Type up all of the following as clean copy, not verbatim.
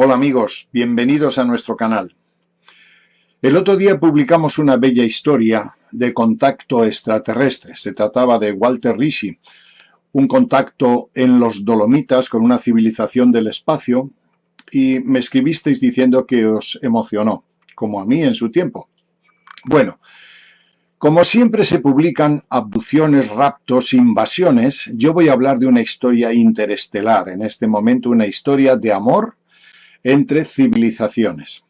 Hola amigos, bienvenidos a nuestro canal. El otro día publicamos una bella historia de contacto extraterrestre. Se trataba de Walter Ritchie, un contacto en los Dolomitas con una civilización del espacio, y me escribisteis diciendo que os emocionó, como a mí en su tiempo. Bueno, como siempre se publican abducciones, raptos, invasiones, yo voy a hablar de una historia interestelar, en este momento una historia de amor entre civilizaciones.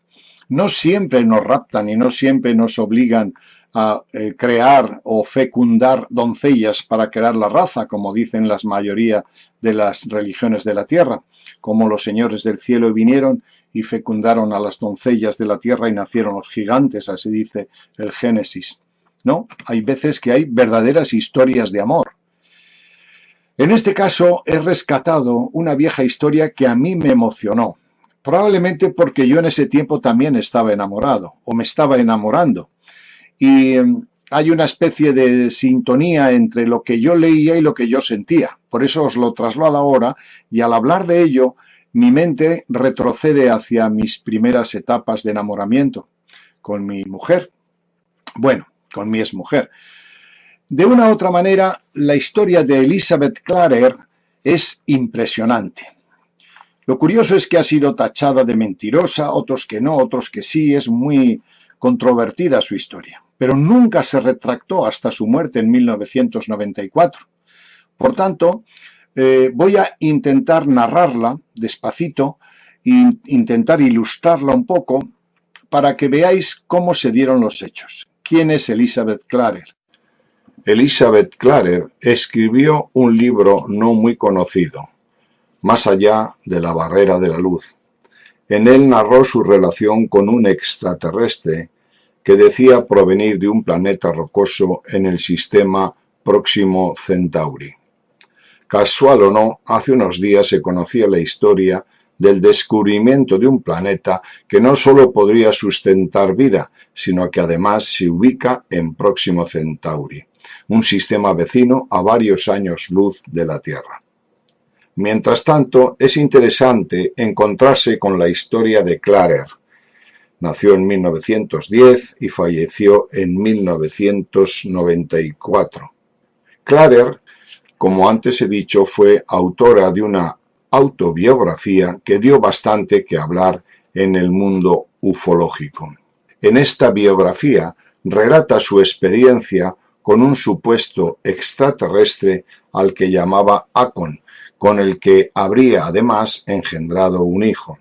No siempre nos raptan y no siempre nos obligan a crear o fecundar doncellas para crear la raza, como dicen la mayoría de las religiones de la tierra, como los señores del cielo vinieron y fecundaron a las doncellas de la tierra y nacieron los gigantes, así dice el Génesis. No, hay veces que hay verdaderas historias de amor. En este caso he rescatado una vieja historia que a mí me emocionó. Probablemente porque yo en ese tiempo también estaba enamorado, o me estaba enamorando. Y hay una especie de sintonía entre lo que yo leía y lo que yo sentía. Por eso os lo traslado ahora, y al hablar de ello, mi mente retrocede hacia mis primeras etapas de enamoramiento con mi mujer. Bueno, con mi exmujer. De una u otra manera, la historia de Elizabeth Clarer es impresionante. Lo curioso es que ha sido tachada de mentirosa, otros que no, otros que sí, es muy controvertida su historia, pero nunca se retractó hasta su muerte en 1994. Por tanto, voy a intentar narrarla despacito e intentar ilustrarla un poco para que veáis cómo se dieron los hechos. ¿Quién es Elizabeth Clarer? Elizabeth Clarer escribió un libro no muy conocido, Más allá de la barrera de la luz. En él narró su relación con un extraterrestre que decía provenir de un planeta rocoso en el sistema Próximo Centauri. Casual o no, hace unos días se conocía la historia del descubrimiento de un planeta que no solo podría sustentar vida, sino que además se ubica en Próximo Centauri, un sistema vecino a varios años luz de la Tierra. Mientras tanto, es interesante encontrarse con la historia de Clarer. Nació en 1910 y falleció en 1994. Clarer, como antes he dicho, fue autora de una autobiografía que dio bastante que hablar en el mundo ufológico. En esta biografía relata su experiencia con un supuesto extraterrestre al que llamaba Akon, con el que habría además engendrado un hijo.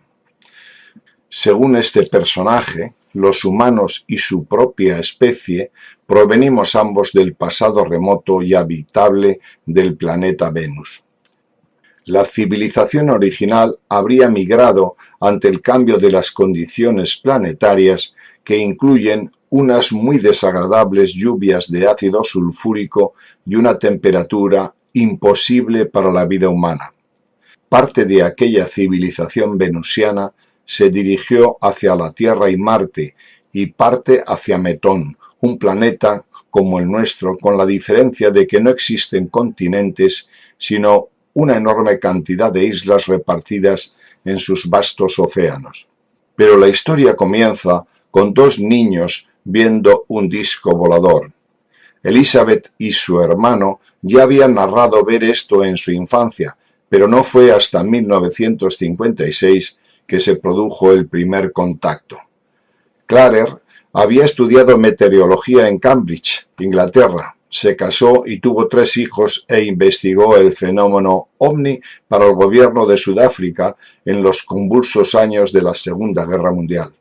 Según este personaje, los humanos y su propia especie provenimos ambos del pasado remoto y habitable del planeta Venus. La civilización original habría migrado ante el cambio de las condiciones planetarias, que incluyen unas muy desagradables lluvias de ácido sulfúrico y una temperatura imposible para la vida humana. Parte de aquella civilización venusiana se dirigió hacia la Tierra y Marte, y parte hacia Metón, un planeta como el nuestro, con la diferencia de que no existen continentes, sino una enorme cantidad de islas repartidas en sus vastos océanos. Pero la historia comienza con dos niños viendo un disco volador. Elizabeth y su hermano ya habían narrado ver esto en su infancia, pero no fue hasta 1956 que se produjo el primer contacto. Clarer había estudiado meteorología en Cambridge, Inglaterra. Se casó y tuvo 3 hijos e investigó el fenómeno ovni para el gobierno de Sudáfrica en los convulsos años de la Segunda Guerra Mundial.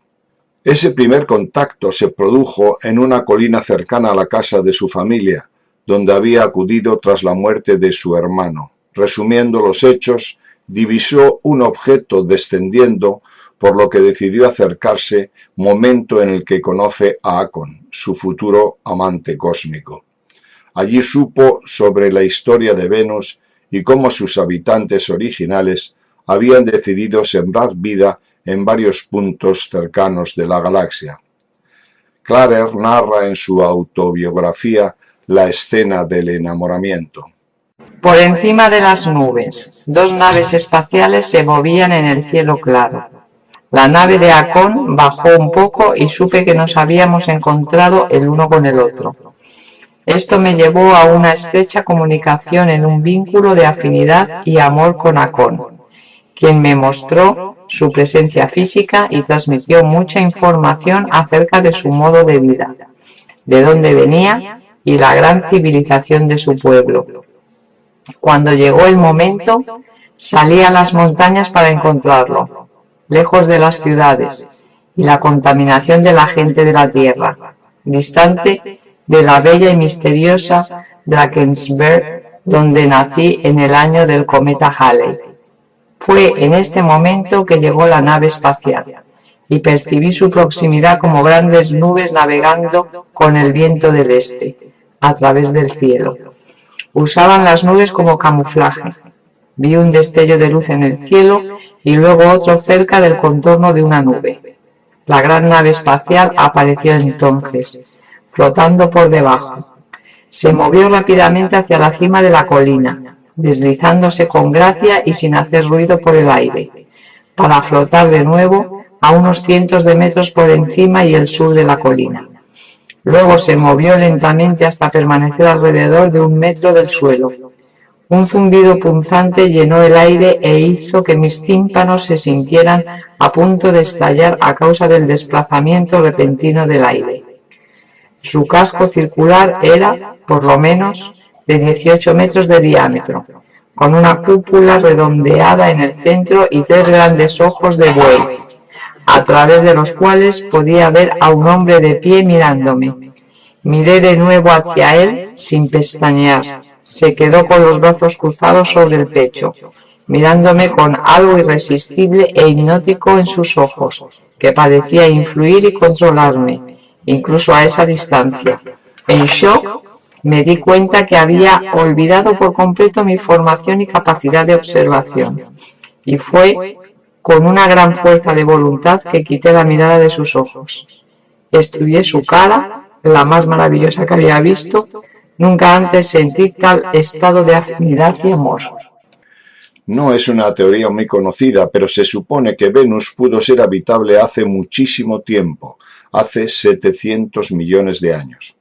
Ese primer contacto se produjo en una colina cercana a la casa de su familia, donde había acudido tras la muerte de su hermano. Resumiendo los hechos, divisó un objeto descendiendo, por lo que decidió acercarse, momento en el que conoce a Akon, su futuro amante cósmico. Allí supo sobre la historia de Venus y cómo sus habitantes originales habían decidido sembrar vida en varios puntos cercanos de la galaxia. Clarer narra en su autobiografía la escena del enamoramiento. Por encima de las nubes, 2 naves espaciales se movían en el cielo claro. La nave de Akon bajó un poco y supe que nos habíamos encontrado el uno con el otro. Esto me llevó a una estrecha comunicación en un vínculo de afinidad y amor con Akon, quien me mostró su presencia física y transmitió mucha información acerca de su modo de vida, de dónde venía y la gran civilización de su pueblo. Cuando llegó el momento, salí a las montañas para encontrarlo, lejos de las ciudades y la contaminación de la gente de la tierra, distante de la bella y misteriosa Drakensberg, donde nací en el año del cometa Halley. Fue en este momento que llegó la nave espacial y percibí su proximidad como grandes nubes navegando con el viento del este, a través del cielo. Usaban las nubes como camuflaje. Vi un destello de luz en el cielo y luego otro cerca del contorno de una nube. La gran nave espacial apareció entonces, flotando por debajo. Se movió rápidamente hacia la cima de la colina, deslizándose con gracia y sin hacer ruido por el aire, para flotar de nuevo a unos cientos de metros por encima y el sur de la colina. Luego se movió lentamente hasta permanecer alrededor de 1 metro del suelo. Un zumbido punzante llenó el aire e hizo que mis tímpanos se sintieran a punto de estallar a causa del desplazamiento repentino del aire. Su casco circular era, por lo menos, de 18 metros de diámetro, con una cúpula redondeada en el centro y 3 grandes ojos de buey, a través de los cuales podía ver a un hombre de pie mirándome. Miré de nuevo hacia él sin pestañear. Se quedó con los brazos cruzados sobre el pecho, mirándome con algo irresistible e hipnótico en sus ojos, que parecía influir y controlarme, incluso a esa distancia. En shock, me di cuenta que había olvidado por completo mi formación y capacidad de observación, y fue con una gran fuerza de voluntad que quité la mirada de sus ojos. Estudié su cara, la más maravillosa que había visto. Nunca antes sentí tal estado de afinidad y amor. No es una teoría muy conocida, pero se supone que Venus pudo ser habitable hace muchísimo tiempo, hace 700 millones de años.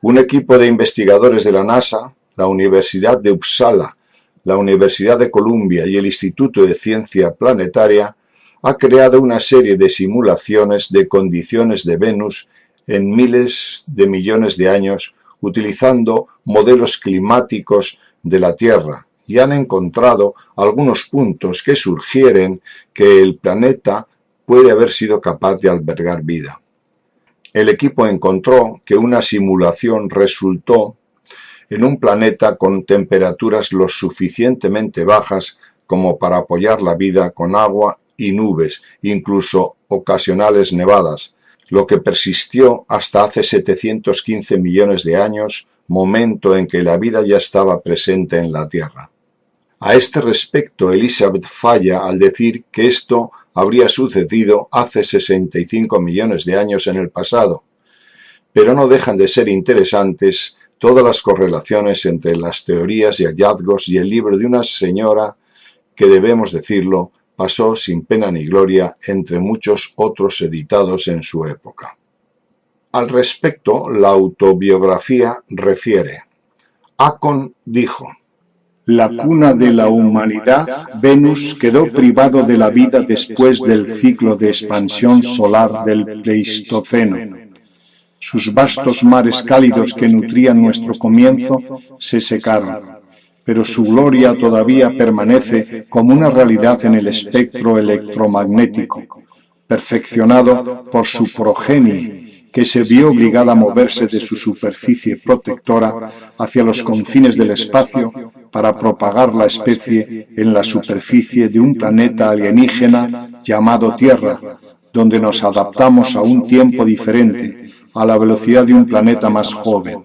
Un equipo de investigadores de la NASA, la Universidad de Uppsala, la Universidad de Columbia y el Instituto de Ciencia Planetaria ha creado una serie de simulaciones de condiciones de Venus en miles de millones de años utilizando modelos climáticos de la Tierra y han encontrado algunos puntos que sugieren que el planeta puede haber sido capaz de albergar vida. El equipo encontró que una simulación resultó en un planeta con temperaturas lo suficientemente bajas como para apoyar la vida con agua y nubes, incluso ocasionales nevadas, lo que persistió hasta hace 715 millones de años, momento en que la vida ya estaba presente en la Tierra. A este respecto, Elizabeth falla al decir que esto habría sucedido hace 65 millones de años en el pasado, pero no dejan de ser interesantes todas las correlaciones entre las teorías y hallazgos y el libro de una señora que, debemos decirlo, pasó sin pena ni gloria entre muchos otros editados en su época. Al respecto, la autobiografía refiere: Akon dijo: la cuna de la humanidad, Venus, quedó privado de la vida después del ciclo de expansión solar del Pleistoceno. Sus vastos mares cálidos que nutrían nuestro comienzo se secaron, pero su gloria todavía permanece como una realidad en el espectro electromagnético, perfeccionado por su progenie, que se vio obligada a moverse de su superficie protectora hacia los confines del espacio para propagar la especie en la superficie de un planeta alienígena llamado Tierra, donde nos adaptamos a un tiempo diferente, a la velocidad de un planeta más joven.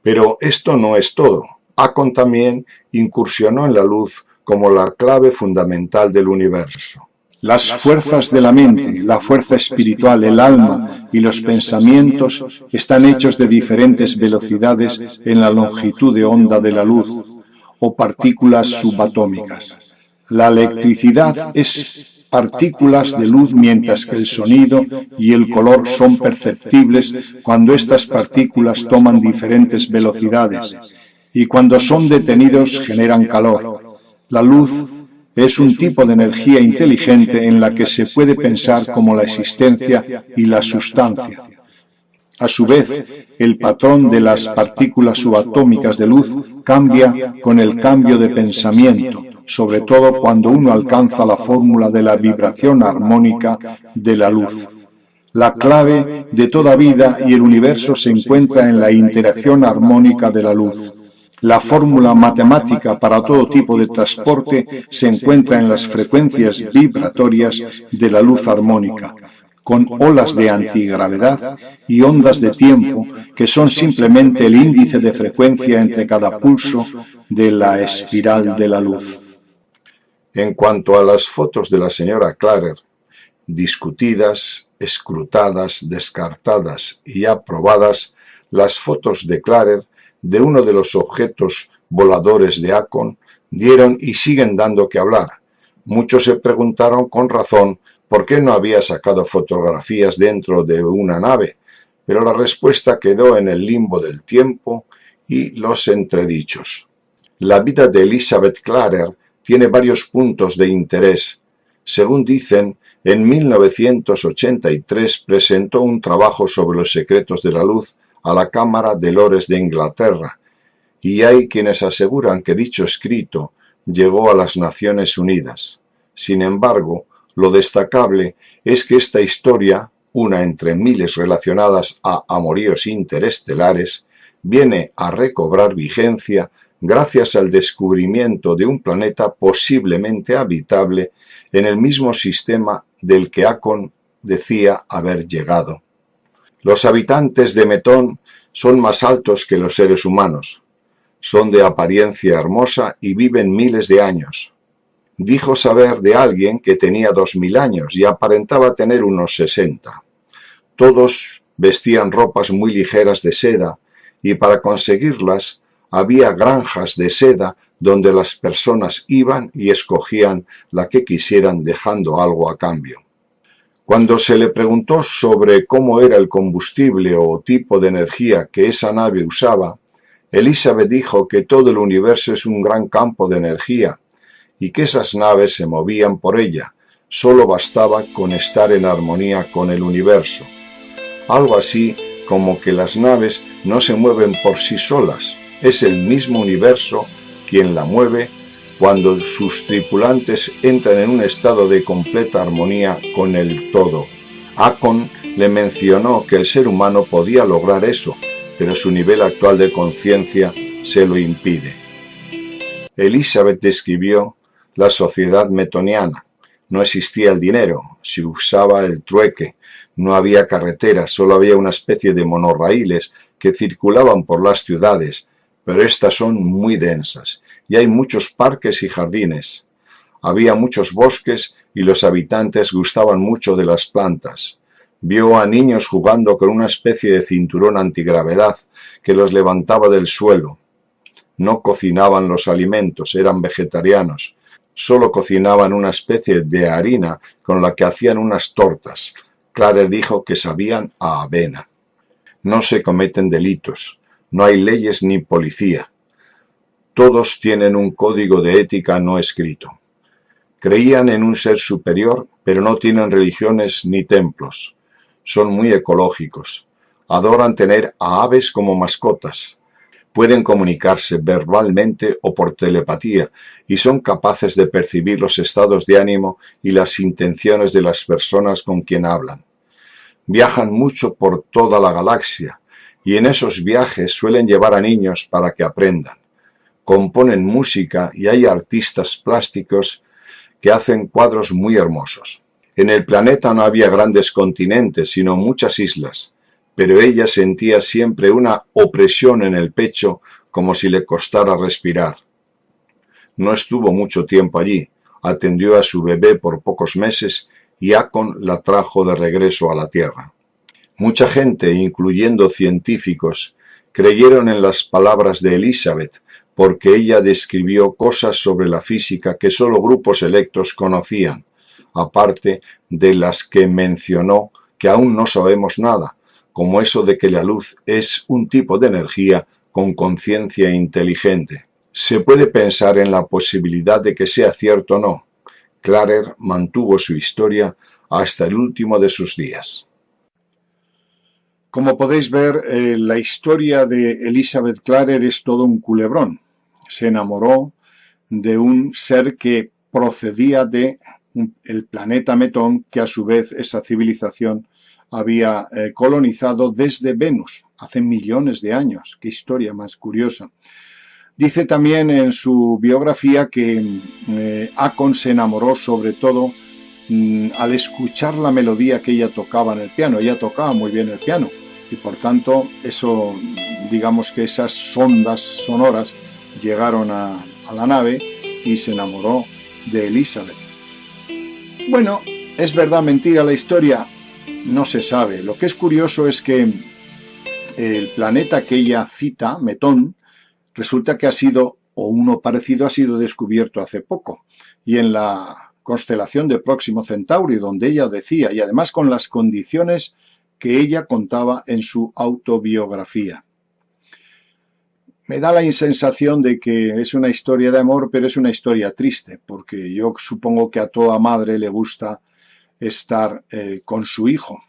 Pero esto no es todo. Akon también incursionó en la luz como la clave fundamental del universo. Las fuerzas de la mente, la fuerza espiritual, el alma y los pensamientos están hechos de diferentes velocidades en la longitud de onda de la luz o partículas subatómicas. La electricidad es partículas de luz, mientras que el sonido y el color son perceptibles cuando estas partículas toman diferentes velocidades, y cuando son detenidos generan calor. La luz es un tipo de energía inteligente en la que se puede pensar como la existencia y la sustancia. A su vez, el patrón de las partículas subatómicas de luz cambia con el cambio de pensamiento, sobre todo cuando uno alcanza la fórmula de la vibración armónica de la luz. La clave de toda vida y el universo se encuentra en la interacción armónica de la luz. La fórmula matemática para todo tipo de transporte se encuentra en las frecuencias vibratorias de la luz armónica, con olas de antigravedad y ondas de tiempo, que son simplemente el índice de frecuencia entre cada pulso de la espiral de la luz. En cuanto a las fotos de la señora Clarer, discutidas, escrutadas, descartadas y aprobadas, las fotos de Clarer de uno de los objetos voladores de Akon dieron y siguen dando que hablar. Muchos se preguntaron con razón por qué no había sacado fotografías dentro de una nave, pero la respuesta quedó en el limbo del tiempo y los entredichos. La vida de Elizabeth Clarer tiene varios puntos de interés. Según dicen, en 1983 presentó un trabajo sobre los secretos de la luz a la Cámara de Lores de Inglaterra, y hay quienes aseguran que dicho escrito llegó a las Naciones Unidas. Sin embargo, lo destacable es que esta historia, una entre miles relacionadas a amoríos interestelares, viene a recobrar vigencia gracias al descubrimiento de un planeta posiblemente habitable en el mismo sistema del que Akon decía haber llegado. Los habitantes de Metón son más altos que los seres humanos. Son de apariencia hermosa y viven miles de años. Dijo saber de alguien que tenía 2000 años y aparentaba tener unos 60. Todos vestían ropas muy ligeras de seda y para conseguirlas había granjas de seda donde las personas iban y escogían la que quisieran dejando algo a cambio. Cuando se le preguntó sobre cómo era el combustible o tipo de energía que esa nave usaba, Elizabeth dijo que todo el universo es un gran campo de energía y que esas naves se movían por ella, solo bastaba con estar en armonía con el universo. Algo así como que las naves no se mueven por sí solas, es el mismo universo quien la mueve cuando sus tripulantes entran en un estado de completa armonía con el todo. Akon le mencionó que el ser humano podía lograr eso, pero su nivel actual de conciencia se lo impide. Elizabeth describió la sociedad metoniana. No existía el dinero, se usaba el trueque, no había carreteras, solo había una especie de monorraíles que circulaban por las ciudades, pero estas son muy densas, y hay muchos parques y jardines. Había muchos bosques y los habitantes gustaban mucho de las plantas. Vio a niños jugando con una especie de cinturón antigravedad que los levantaba del suelo. No cocinaban los alimentos, eran vegetarianos. Solo cocinaban una especie de harina con la que hacían unas tortas. Clarer dijo que sabían a avena. No se cometen delitos, no hay leyes ni policía. Todos tienen un código de ética no escrito. Creían en un ser superior, pero no tienen religiones ni templos. Son muy ecológicos. Adoran tener a aves como mascotas. Pueden comunicarse verbalmente o por telepatía y son capaces de percibir los estados de ánimo y las intenciones de las personas con quien hablan. Viajan mucho por toda la galaxia y en esos viajes suelen llevar a niños para que aprendan. Componen música y hay artistas plásticos que hacen cuadros muy hermosos. En el planeta no había grandes continentes, sino muchas islas, pero ella sentía siempre una opresión en el pecho como si le costara respirar. No estuvo mucho tiempo allí, atendió a su bebé por pocos meses y Akon la trajo de regreso a la Tierra. Mucha gente, incluyendo científicos, creyeron en las palabras de Elizabeth, porque ella describió cosas sobre la física que solo grupos selectos conocían. aparte de las que mencionó que aún no sabemos nada, como eso de que la luz es un tipo de energía con conciencia inteligente. Se puede pensar en la posibilidad de que sea cierto o no. Clarer mantuvo su historia hasta el último de sus días. Como podéis ver, la historia de Elizabeth Clarer es todo un culebrón. Se enamoró de un ser que procedía de el planeta Metón, que a su vez esa civilización había colonizado desde Venus, hace millones de años. Qué historia más curiosa. Dice también en su biografía que Akon se enamoró sobre todo al escuchar la melodía que ella tocaba en el piano. Ella tocaba muy bien el piano y por tanto eso, digamos que esas ondas sonoras llegaron a la nave y se enamoró de Elizabeth. Bueno, ¿es verdad, mentira la historia? No se sabe. Lo que es curioso es que el planeta que ella cita, Metón, resulta que ha sido, o uno parecido ha sido descubierto hace poco, y en la constelación de Próximo Centauri, donde ella decía, y además con las condiciones que ella contaba en su autobiografía. Me da la sensación de que es una historia de amor, pero es una historia triste, porque yo supongo que a toda madre le gusta estar con su hijo,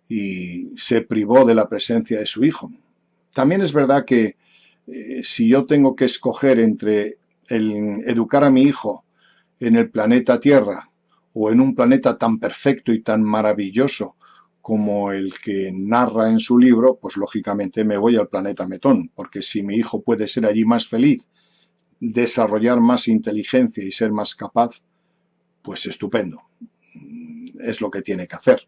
y se privó de la presencia de su hijo. También es verdad que si yo tengo que escoger entre educar a mi hijo en el planeta Tierra o en un planeta tan perfecto y tan maravilloso como el que narra en su libro, pues lógicamente me voy al planeta Metón, porque si mi hijo puede ser allí más feliz, desarrollar más inteligencia y ser más capaz, pues estupendo. Es lo que tiene que hacer.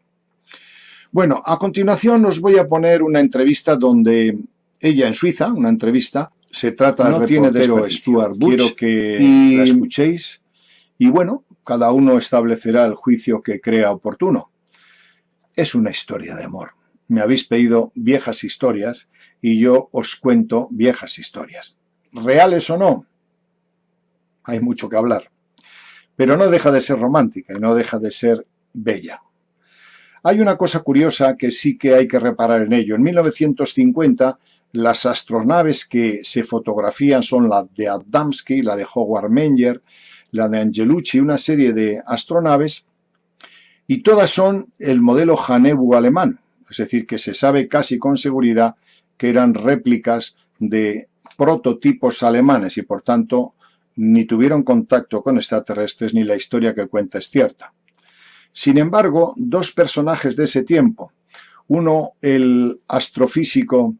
Bueno, a continuación os voy a poner una entrevista donde ella en Suiza, una entrevista, se trata del reportero Stuart Butch. Quiero que la escuchéis y bueno, cada uno establecerá el juicio que crea oportuno. Es una historia de amor. Me habéis pedido viejas historias y yo os cuento viejas historias. ¿Reales o no? Hay mucho que hablar. Pero no deja de ser romántica y no deja de ser bella. Hay una cosa curiosa que sí que hay que reparar en ello. En 1950, las astronaves que se fotografían son la de Adamski, la de Howard Menger, la de Angelucci, una serie de astronaves, y todas son el modelo Hanebu alemán, es decir, que se sabe casi con seguridad que eran réplicas de prototipos alemanes y por tanto ni tuvieron contacto con extraterrestres ni la historia que cuenta es cierta. Sin embargo, dos personajes de ese tiempo, uno el astrofísico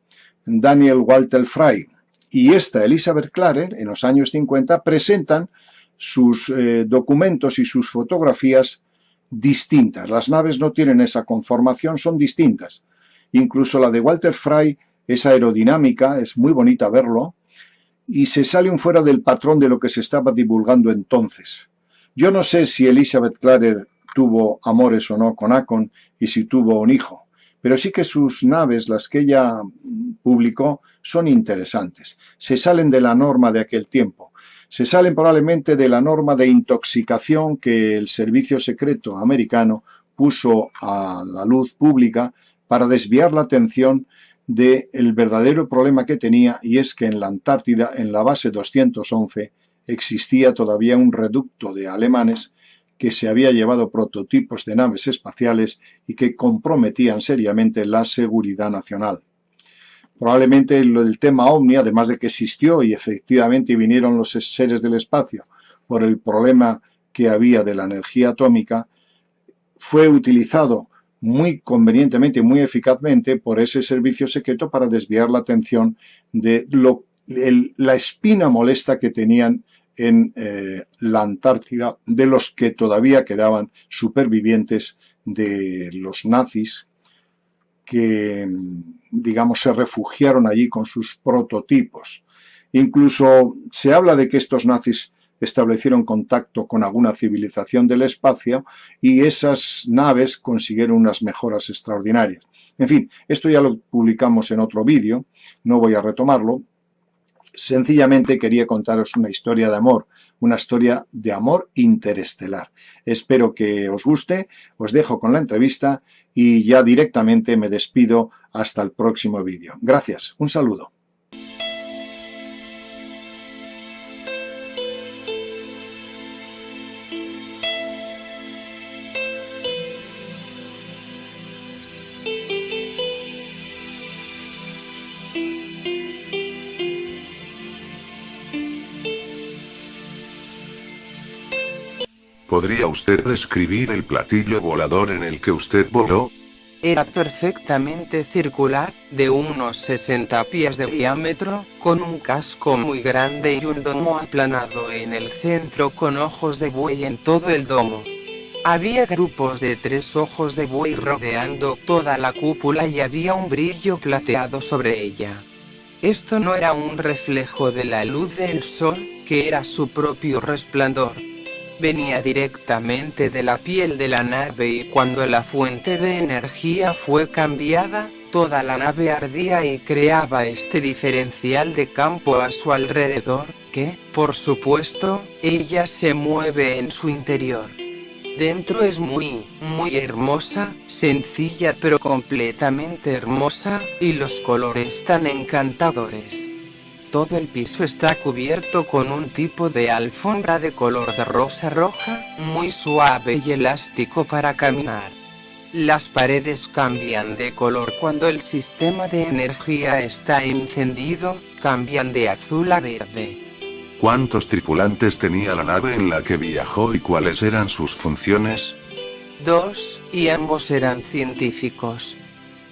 Daniel Walter Frey y esta Elizabeth Clarer, en los años 50, presentan sus documentos y sus fotografías distintas. Las naves no tienen esa conformación, son distintas. Incluso la de Walter Frey es aerodinámica, es muy bonita verlo, y se sale fuera del patrón de lo que se estaba divulgando entonces. Yo no sé si Elizabeth Clarer tuvo amores o no con Akon y si tuvo un hijo, pero sí que sus naves, las que ella publicó, son interesantes. Se salen de la norma de aquel tiempo. Se salen probablemente de la norma de intoxicación que el servicio secreto americano puso a la luz pública para desviar la atención del verdadero problema que tenía, y es que en la Antártida, en la base 211, existía todavía un reducto de alemanes que se había llevado prototipos de naves espaciales y que comprometían seriamente la seguridad nacional. Probablemente el tema OVNI, además de que existió y efectivamente vinieron los seres del espacio por el problema que había de la energía atómica, fue utilizado muy convenientemente y muy eficazmente por ese servicio secreto para desviar la atención de la espina molesta que tenían en la Antártida, de los que todavía quedaban supervivientes de los nazis que, digamos, se refugiaron allí con sus prototipos. Incluso se habla de que estos nazis establecieron contacto con alguna civilización del espacio y esas naves consiguieron unas mejoras extraordinarias. En fin, esto ya lo publicamos en otro vídeo, no voy a retomarlo. Sencillamente quería contaros una historia de amor, una historia de amor interestelar. Espero que os guste, os dejo con la entrevista y ya directamente me despido hasta el próximo vídeo. Gracias, un saludo. ¿Podría usted describir el platillo volador en el que usted voló? Era perfectamente circular, de unos 60 pies de diámetro, con un casco muy grande y un domo aplanado en el centro con ojos de buey en todo el domo. Había grupos de 3 ojos de buey rodeando toda la cúpula y había un brillo plateado sobre ella. Esto no era un reflejo de la luz del sol, que era su propio resplandor. Venía directamente de la piel de la nave y cuando la fuente de energía fue cambiada, toda la nave ardía y creaba este diferencial de campo a su alrededor, que, por supuesto, ella se mueve en su interior. Dentro es muy hermosa, sencilla pero completamente hermosa, y los colores tan encantadores. Todo el piso está cubierto con un tipo de alfombra de color de rosa roja, muy suave y elástico para caminar. Las paredes cambian de color cuando el sistema de energía está encendido, cambian de azul a verde. ¿Cuántos tripulantes tenía la nave en la que viajó y cuáles eran sus funciones? 2, y ambos eran científicos.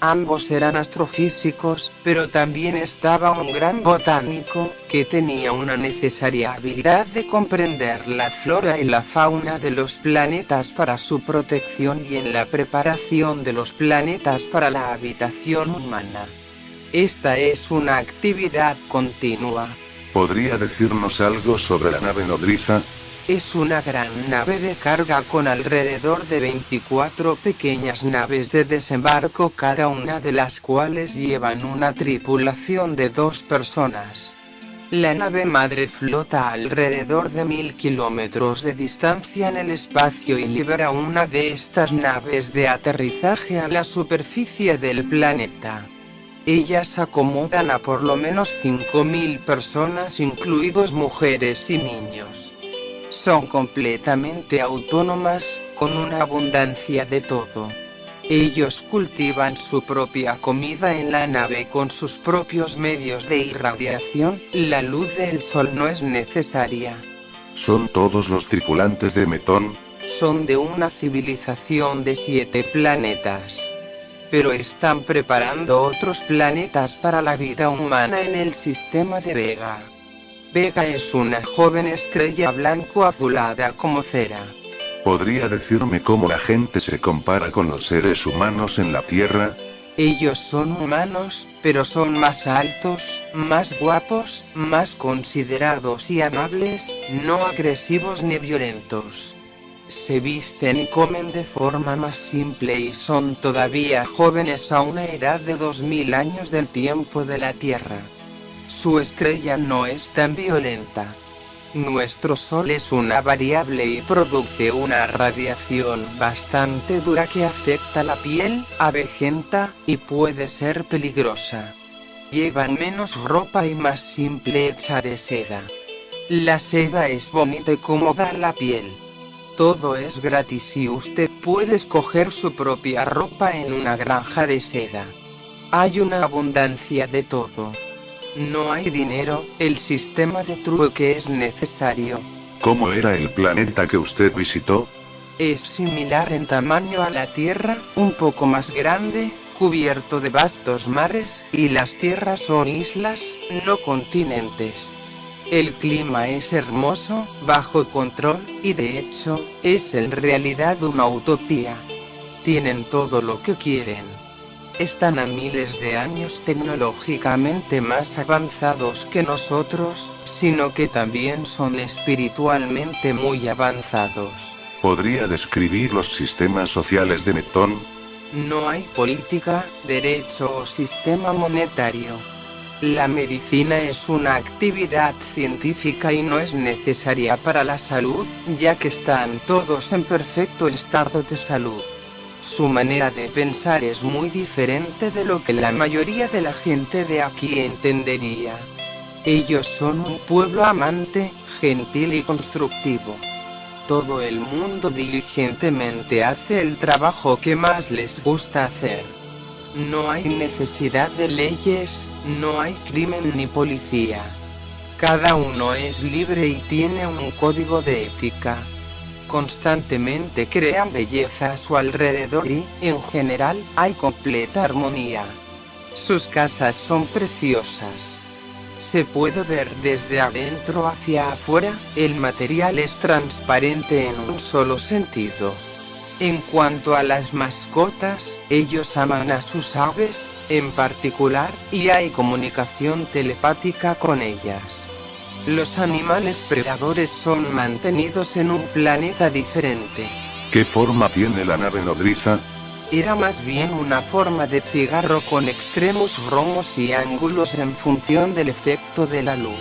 Ambos eran astrofísicos, pero también estaba un gran botánico, que tenía una necesaria habilidad de comprender la flora y la fauna de los planetas para su protección y en la preparación de los planetas para la habitación humana. Esta es una actividad continua. ¿Podría decirnos algo sobre la nave nodriza? Es una gran nave de carga con alrededor de 24 pequeñas naves de desembarco, cada una de las cuales llevan una tripulación de 2 personas. La nave madre flota a alrededor de 1000 kilómetros de distancia en el espacio y libera una de estas naves de aterrizaje a la superficie del planeta. Ellas acomodan a por lo menos 5000 personas, incluidos mujeres y niños. Son completamente autónomas, con una abundancia de todo. Ellos cultivan su propia comida en la nave con sus propios medios de irradiación, la luz del sol no es necesaria. ¿Son todos los tripulantes de Metón? Son de una civilización de 7 planetas. Pero están preparando otros planetas para la vida humana en el sistema de Vega. Vega es una joven estrella blanco-azulada como cera. ¿Podría decirme cómo la gente se compara con los seres humanos en la Tierra? Ellos son humanos, pero son más altos, más guapos, más considerados y amables, no agresivos ni violentos. Se visten y comen de forma más simple y son todavía jóvenes a una edad de 2000 años del tiempo de la Tierra. Su estrella no es tan violenta. Nuestro Sol es una variable y produce una radiación bastante dura que afecta la piel, avejenta, y puede ser peligrosa. Llevan menos ropa y más simple hecha de seda. La seda es bonita y cómoda a la piel. Todo es gratis y usted puede escoger su propia ropa en una granja de seda. Hay una abundancia de todo. No hay dinero, el sistema de trueque es necesario. ¿Cómo era el planeta que usted visitó? Es similar en tamaño a la Tierra, un poco más grande, cubierto de vastos mares, y las tierras son islas, no continentes. El clima es hermoso, bajo control, y de hecho, es en realidad una utopía. Tienen todo lo que quieren. Están a miles de años tecnológicamente más avanzados que nosotros, sino que también son espiritualmente muy avanzados. ¿Podría describir los sistemas sociales de Metón? No hay política, derecho o sistema monetario. La medicina es una actividad científica y no es necesaria para la salud, ya que están todos en perfecto estado de salud. Su manera de pensar es muy diferente de lo que la mayoría de la gente de aquí entendería. Ellos son un pueblo amante, gentil y constructivo. Todo el mundo diligentemente hace el trabajo que más les gusta hacer. No hay necesidad de leyes, no hay crimen ni policía. Cada uno es libre y tiene un código de ética. Constantemente crean belleza a su alrededor y, en general, hay completa armonía. Sus casas son preciosas. Se puede ver desde adentro hacia afuera, el material es transparente en un solo sentido. En cuanto a las mascotas, ellos aman a sus aves, en particular, y hay comunicación telepática con ellas. Los animales predadores son mantenidos en un planeta diferente. ¿Qué forma tiene la nave nodriza? Era más bien una forma de cigarro con extremos romos y ángulos en función del efecto de la luz.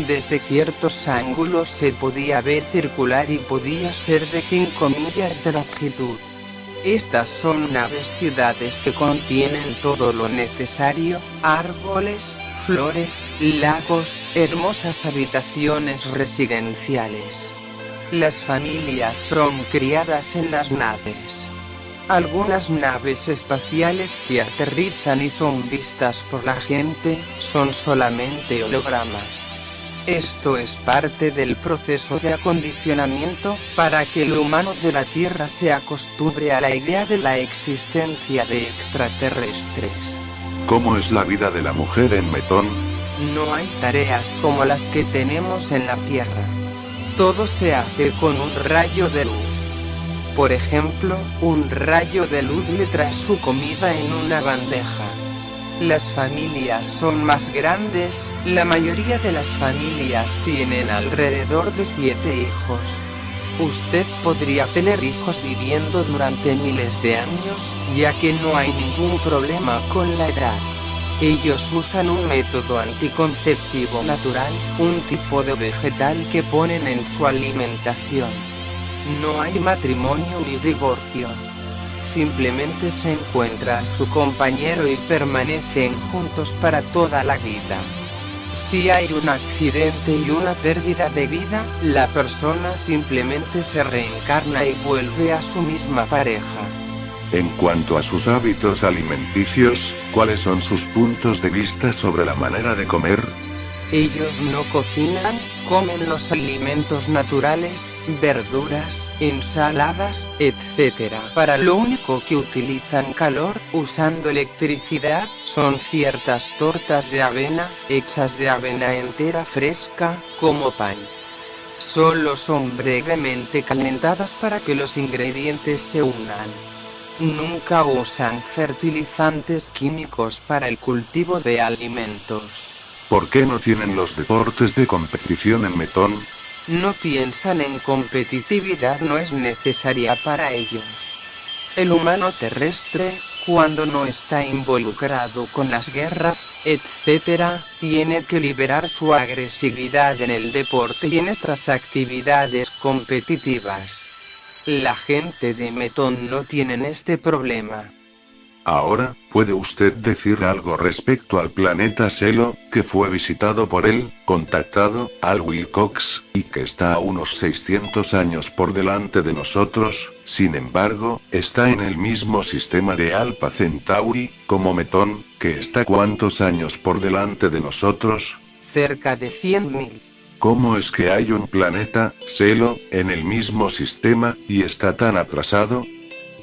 Desde ciertos ángulos se podía ver circular y podía ser de 5 millas de longitud. Estas son naves ciudades que contienen todo lo necesario: árboles, flores, lagos, hermosas habitaciones residenciales. Las familias son criadas en las naves. Algunas naves espaciales que aterrizan y son vistas por la gente, son solamente hologramas. Esto es parte del proceso de acondicionamiento, para que el humano de la Tierra se acostumbre a la idea de la existencia de extraterrestres. ¿Cómo es la vida de la mujer en Metón? No hay tareas como las que tenemos en la Tierra. Todo se hace con un rayo de luz. Por ejemplo, un rayo de luz le trae su comida en una bandeja. Las familias son más grandes, la mayoría de las familias tienen alrededor de 7 hijos. Usted podría tener hijos viviendo durante miles de años, ya que no hay ningún problema con la edad. Ellos usan un método anticonceptivo natural, un tipo de vegetal que ponen en su alimentación. No hay matrimonio ni divorcio. Simplemente se encuentra a su compañero y permanecen juntos para toda la vida. Si hay un accidente y una pérdida de vida, la persona simplemente se reencarna y vuelve a su misma pareja. En cuanto a sus hábitos alimenticios, ¿cuáles son sus puntos de vista sobre la manera de comer? Ellos no cocinan, comen los alimentos naturales, verduras, ensaladas, etc. Para lo único que utilizan calor, usando electricidad, son ciertas tortas de avena, hechas de avena entera fresca, como pan. Solo son brevemente calentadas para que los ingredientes se unan. Nunca usan fertilizantes químicos para el cultivo de alimentos. ¿Por qué no tienen los deportes de competición en Metón? No piensan en competitividad, no es necesaria para ellos. El humano terrestre, cuando no está involucrado con las guerras, etc., tiene que liberar su agresividad en el deporte y en estas actividades competitivas. La gente de Metón no tienen este problema. Ahora, ¿puede usted decir algo respecto al planeta Selo, que fue visitado por él, contactado, Al Wilcox, y que está a unos 600 años por delante de nosotros? Sin embargo, está en el mismo sistema de Alpha Centauri, como Metón, que está ¿cuántos años por delante de nosotros? Cerca de 100.000. ¿Cómo es que hay un planeta, Selo, en el mismo sistema, y está tan atrasado?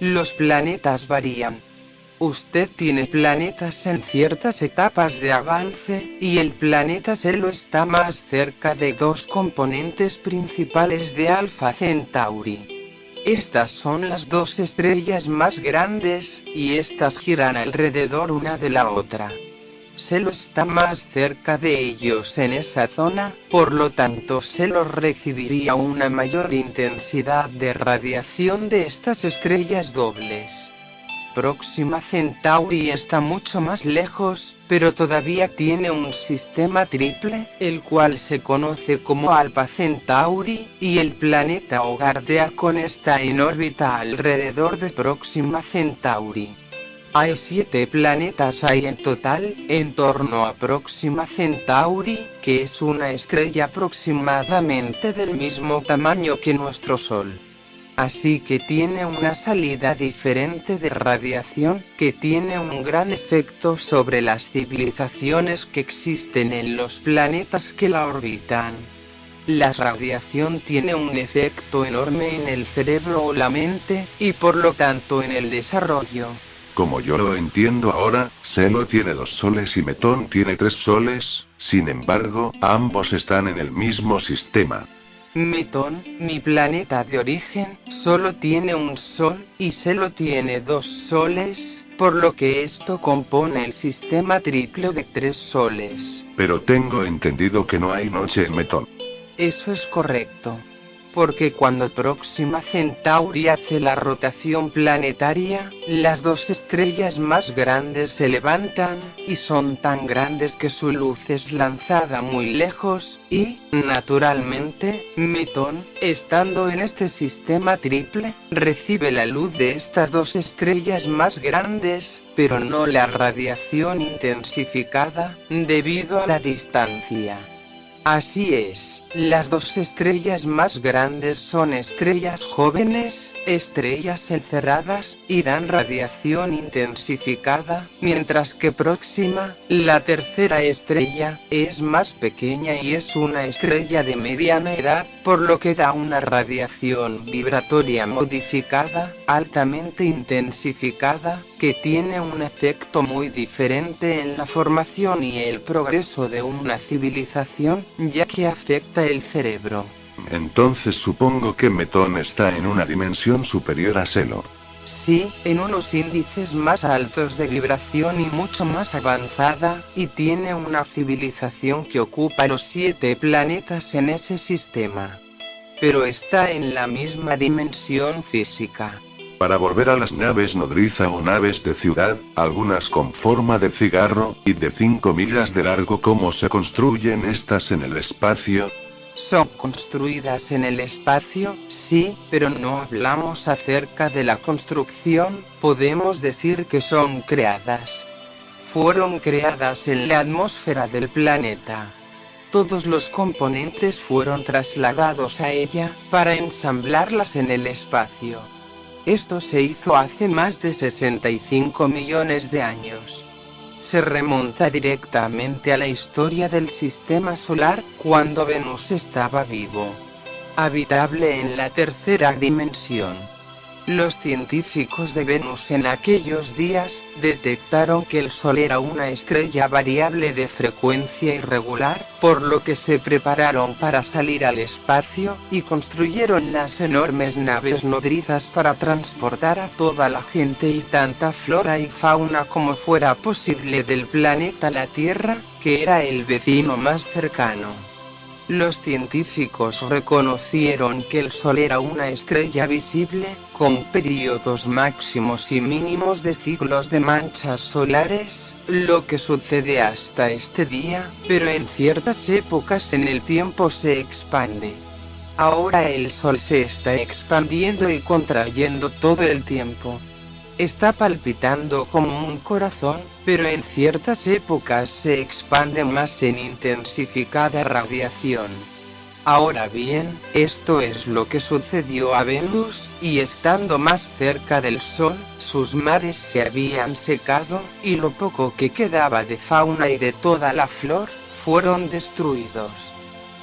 Los planetas varían. Usted tiene planetas en ciertas etapas de avance, y el planeta Selo está más cerca de 2 componentes principales de Alpha Centauri. Estas son las 2 estrellas más grandes, y estas giran alrededor una de la otra. Selo está más cerca de ellos en esa zona, por lo tanto Selo recibiría una mayor intensidad de radiación de estas estrellas dobles. Próxima Centauri está mucho más lejos, pero todavía tiene un sistema triple, el cual se conoce como Alpha Centauri, y el planeta hogar de Akon está en órbita alrededor de Próxima Centauri. Hay 7 planetas en total, en torno a Próxima Centauri, que es una estrella aproximadamente del mismo tamaño que nuestro Sol. Así que tiene una salida diferente de radiación, que tiene un gran efecto sobre las civilizaciones que existen en los planetas que la orbitan. La radiación tiene un efecto enorme en el cerebro o la mente, y por lo tanto en el desarrollo. Como yo lo entiendo ahora, Celo tiene 2 soles y Metón tiene 3 soles, sin embargo, ambos están en el mismo sistema. Metón, mi planeta de origen, solo tiene un sol, y Celo tiene 2 soles, por lo que esto compone el sistema triple de 3 soles. Pero tengo entendido que no hay noche en Metón. Eso es correcto. Porque cuando Próxima Centauri hace la rotación planetaria, las 2 estrellas más grandes se levantan, y son tan grandes que su luz es lanzada muy lejos, y, naturalmente, Metón, estando en este sistema triple, recibe la luz de estas 2 estrellas más grandes, pero no la radiación intensificada, debido a la distancia. Así es, las 2 estrellas más grandes son estrellas jóvenes, estrellas encerradas, y dan radiación intensificada, mientras que Próxima, la tercera estrella, es más pequeña y es una estrella de mediana edad, por lo que da una radiación vibratoria modificada, altamente intensificada, que tiene un efecto muy diferente en la formación y el progreso de una civilización, ya que afecta el cerebro. Entonces supongo que Metón está en una dimensión superior a Celo. Sí, en unos índices más altos de vibración y mucho más avanzada, y tiene una civilización que ocupa los 7 planetas en ese sistema. Pero está en la misma dimensión física. Para volver a las naves nodriza o naves de ciudad, algunas con forma de cigarro, y de 5 millas de largo, ¿cómo se construyen estas en el espacio? Son construidas en el espacio, sí, pero no hablamos acerca de la construcción, podemos decir que son creadas. Fueron creadas en la atmósfera del planeta. Todos los componentes fueron trasladados a ella, para ensamblarlas en el espacio. Esto se hizo hace más de 65 millones de años. Se remonta directamente a la historia del sistema solar, cuando Venus estaba vivo. Habitable en la tercera dimensión. Los científicos de Venus en aquellos días, detectaron que el Sol era una estrella variable de frecuencia irregular, por lo que se prepararon para salir al espacio, y construyeron las enormes naves nodrizas para transportar a toda la gente y tanta flora y fauna como fuera posible del planeta la Tierra, que era el vecino más cercano. Los científicos reconocieron que el Sol era una estrella visible, con periodos máximos y mínimos de ciclos de manchas solares, lo que sucede hasta este día, pero en ciertas épocas en el tiempo se expande. Ahora el Sol se está expandiendo y contrayendo todo el tiempo. Está palpitando como un corazón, pero en ciertas épocas se expande más en intensificada radiación. Ahora bien, esto es lo que sucedió a Venus, y estando más cerca del Sol, sus mares se habían secado, y lo poco que quedaba de fauna y de toda la flor, fueron destruidos.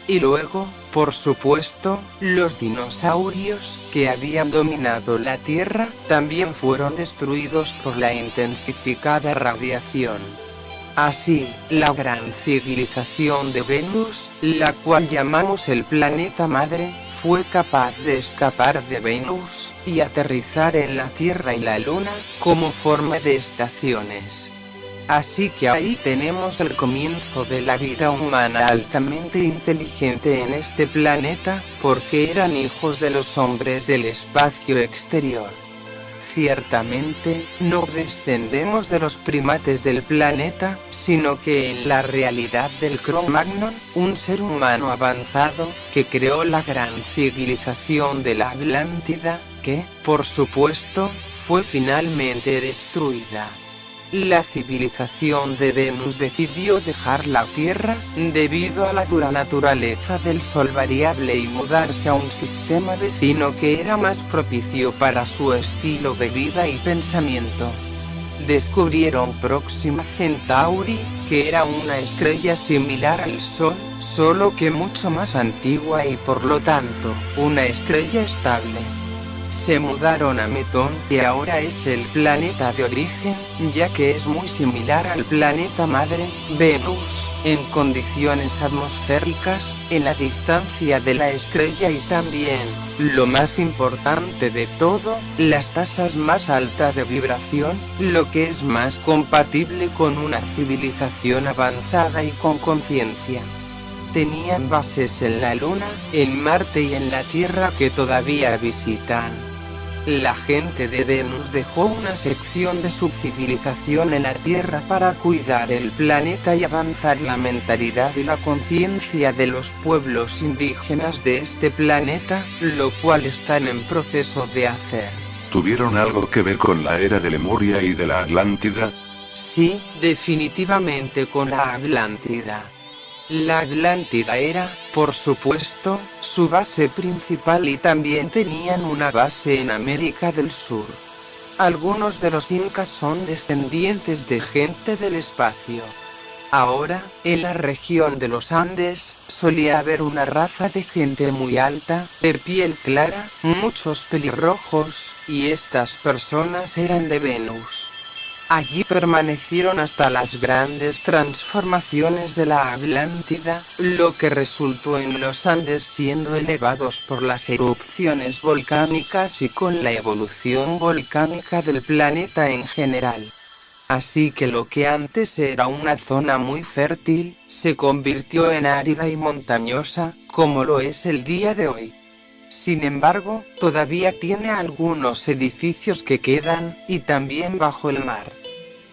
Y luego, por supuesto, los dinosaurios, que habían dominado la Tierra, también fueron destruidos por la intensificada radiación. Así, la gran civilización de Venus, la cual llamamos el planeta madre, fue capaz de escapar de Venus, y aterrizar en la Tierra y la Luna, como forma de estaciones. Así que ahí tenemos el comienzo de la vida humana altamente inteligente en este planeta, porque eran hijos de los hombres del espacio exterior. ciertamente, no descendemos de los primates del planeta, sino que en la realidad del Cro-Magnon, un ser humano avanzado, que creó la gran civilización de la Atlántida, que, por supuesto, fue finalmente destruida. La civilización de Venus decidió dejar la Tierra, debido a la dura naturaleza del Sol variable, y mudarse a un sistema vecino que era más propicio para su estilo de vida y pensamiento. Descubrieron Próxima Centauri, que era una estrella similar al Sol, solo que mucho más antigua y por lo tanto, una estrella estable. Se mudaron a Metón, que ahora es el planeta de origen, ya que es muy similar al planeta madre, Venus, en condiciones atmosféricas, en la distancia de la estrella y también, lo más importante de todo, las tasas más altas de vibración, lo que es más compatible con una civilización avanzada y con conciencia. Tenían bases en la Luna, en Marte y en la Tierra que todavía visitan. La gente de Venus dejó una sección de su civilización en la Tierra para cuidar el planeta y avanzar la mentalidad y la conciencia de los pueblos indígenas de este planeta, lo cual están en proceso de hacer. ¿Tuvieron algo que ver con la era de Lemuria y de la Atlántida? Sí, definitivamente con la Atlántida. La Atlántida era, por supuesto, su base principal y también tenían una base en América del Sur. Algunos de los incas son descendientes de gente del espacio. Ahora, en la región de los Andes, solía haber una raza de gente muy alta, de piel clara, muchos pelirrojos, y estas personas eran de Venus. Allí permanecieron hasta las grandes transformaciones de la Atlántida, lo que resultó en los Andes siendo elevados por las erupciones volcánicas y con la evolución volcánica del planeta en general. Así que lo que antes era una zona muy fértil, se convirtió en árida y montañosa, como lo es el día de hoy. Sin embargo, todavía tiene algunos edificios que quedan, y también bajo el mar.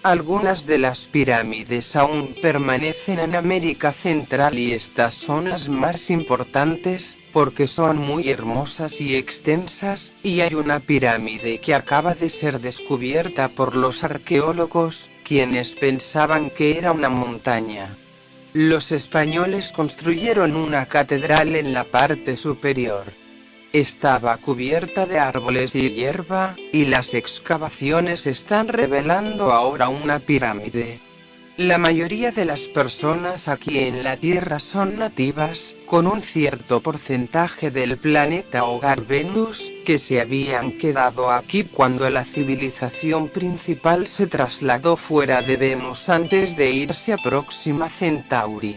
Algunas de las pirámides aún permanecen en América Central y estas son las más importantes, porque son muy hermosas y extensas, y hay una pirámide que acaba de ser descubierta por los arqueólogos, quienes pensaban que era una montaña. Los españoles construyeron una catedral en la parte superior. Estaba cubierta de árboles y hierba, y las excavaciones están revelando ahora una pirámide. La mayoría de las personas aquí en la Tierra son nativas, con un cierto porcentaje del planeta hogar Venus, que se habían quedado aquí cuando la civilización principal se trasladó fuera de Venus antes de irse a Próxima Centauri.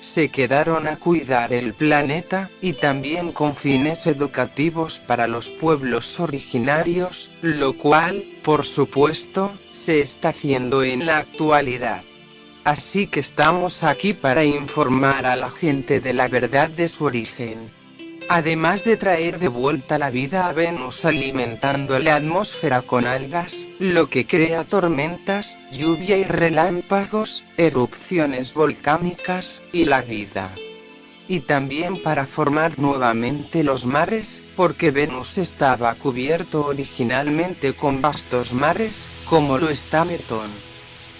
Se quedaron a cuidar el planeta, y también con fines educativos para los pueblos originarios, lo cual, por supuesto, se está haciendo en la actualidad. Así que estamos aquí para informar a la gente de la verdad de su origen. Además de traer de vuelta la vida a Venus alimentando la atmósfera con algas, lo que crea tormentas, lluvia y relámpagos, erupciones volcánicas, y la vida. Y también para formar nuevamente los mares, porque Venus estaba cubierto originalmente con vastos mares, como lo está Metón.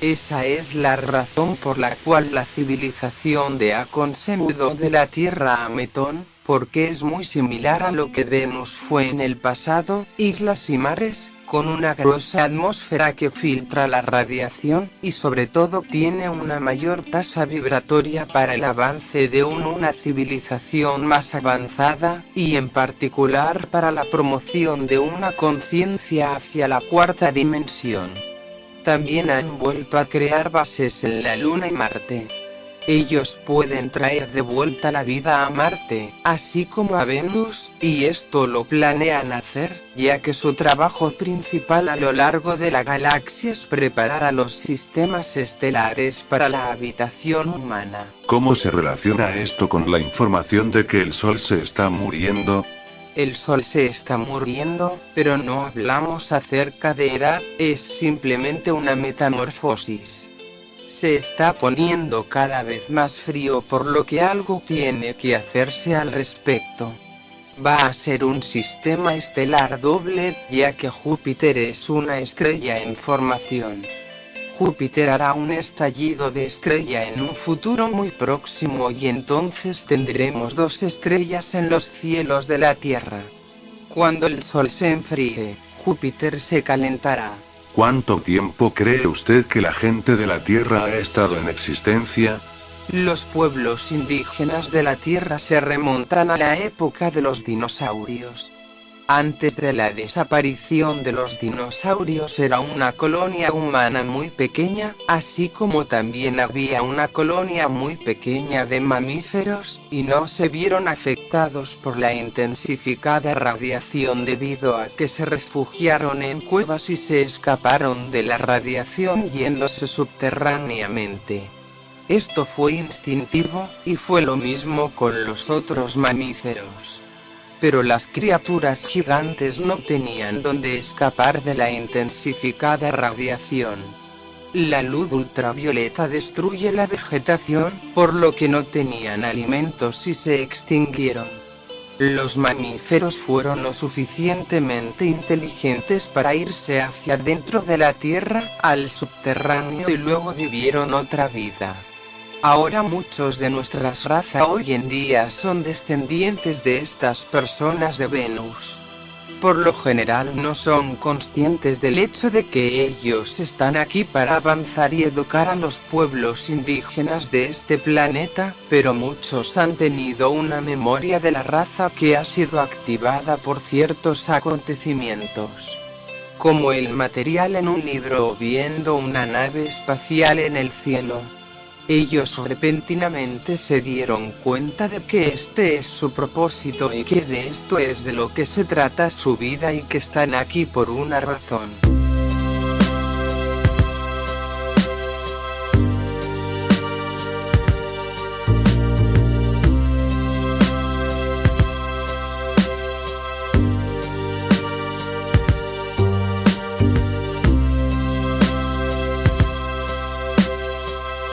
Esa es la razón por la cual la civilización de Akon se mudó de la Tierra a Metón, porque es muy similar a lo que Venus fue en el pasado, islas y mares, con una gruesa atmósfera que filtra la radiación, y sobre todo tiene una mayor tasa vibratoria para el avance de una civilización más avanzada, y en particular para la promoción de una conciencia hacia la cuarta dimensión. También han vuelto a crear bases en la Luna y Marte. Ellos pueden traer de vuelta la vida a Marte, así como a Venus, y esto lo planean hacer, ya que su trabajo principal a lo largo de la galaxia es preparar a los sistemas estelares para la habitación humana. ¿Cómo se relaciona esto con la información de que el Sol se está muriendo? El Sol se está muriendo, pero no hablamos acerca de edad, es simplemente una metamorfosis. Se está poniendo cada vez más frío, por lo que algo tiene que hacerse al respecto. Va a ser un sistema estelar doble, ya que Júpiter es una estrella en formación. Júpiter hará un estallido de estrella en un futuro muy próximo y entonces tendremos dos estrellas en los cielos de la Tierra. Cuando el Sol se enfríe, Júpiter se calentará. ¿Cuánto tiempo cree usted que la gente de la Tierra ha estado en existencia? Los pueblos indígenas de la Tierra se remontan a la época de los dinosaurios. Antes de la desaparición de los dinosaurios era una colonia humana muy pequeña, así como también había una colonia muy pequeña de mamíferos, y no se vieron afectados por la intensificada radiación debido a que se refugiaron en cuevas y se escaparon de la radiación yéndose subterráneamente. Esto fue instintivo, y fue lo mismo con los otros mamíferos. Pero las criaturas gigantes no tenían dónde escapar de la intensificada radiación. La luz ultravioleta destruye la vegetación, por lo que no tenían alimentos y se extinguieron. Los mamíferos fueron lo suficientemente inteligentes para irse hacia dentro de la tierra, al subterráneo, y luego vivieron otra vida. Ahora muchos de nuestras razas hoy en día son descendientes de estas personas de Venus. Por lo general no son conscientes del hecho de que ellos están aquí para avanzar y educar a los pueblos indígenas de este planeta, pero muchos han tenido una memoria de la raza que ha sido activada por ciertos acontecimientos, como el material en un libro o viendo una nave espacial en el cielo. Ellos repentinamente se dieron cuenta de que este es su propósito y que de esto es de lo que se trata su vida y que están aquí por una razón.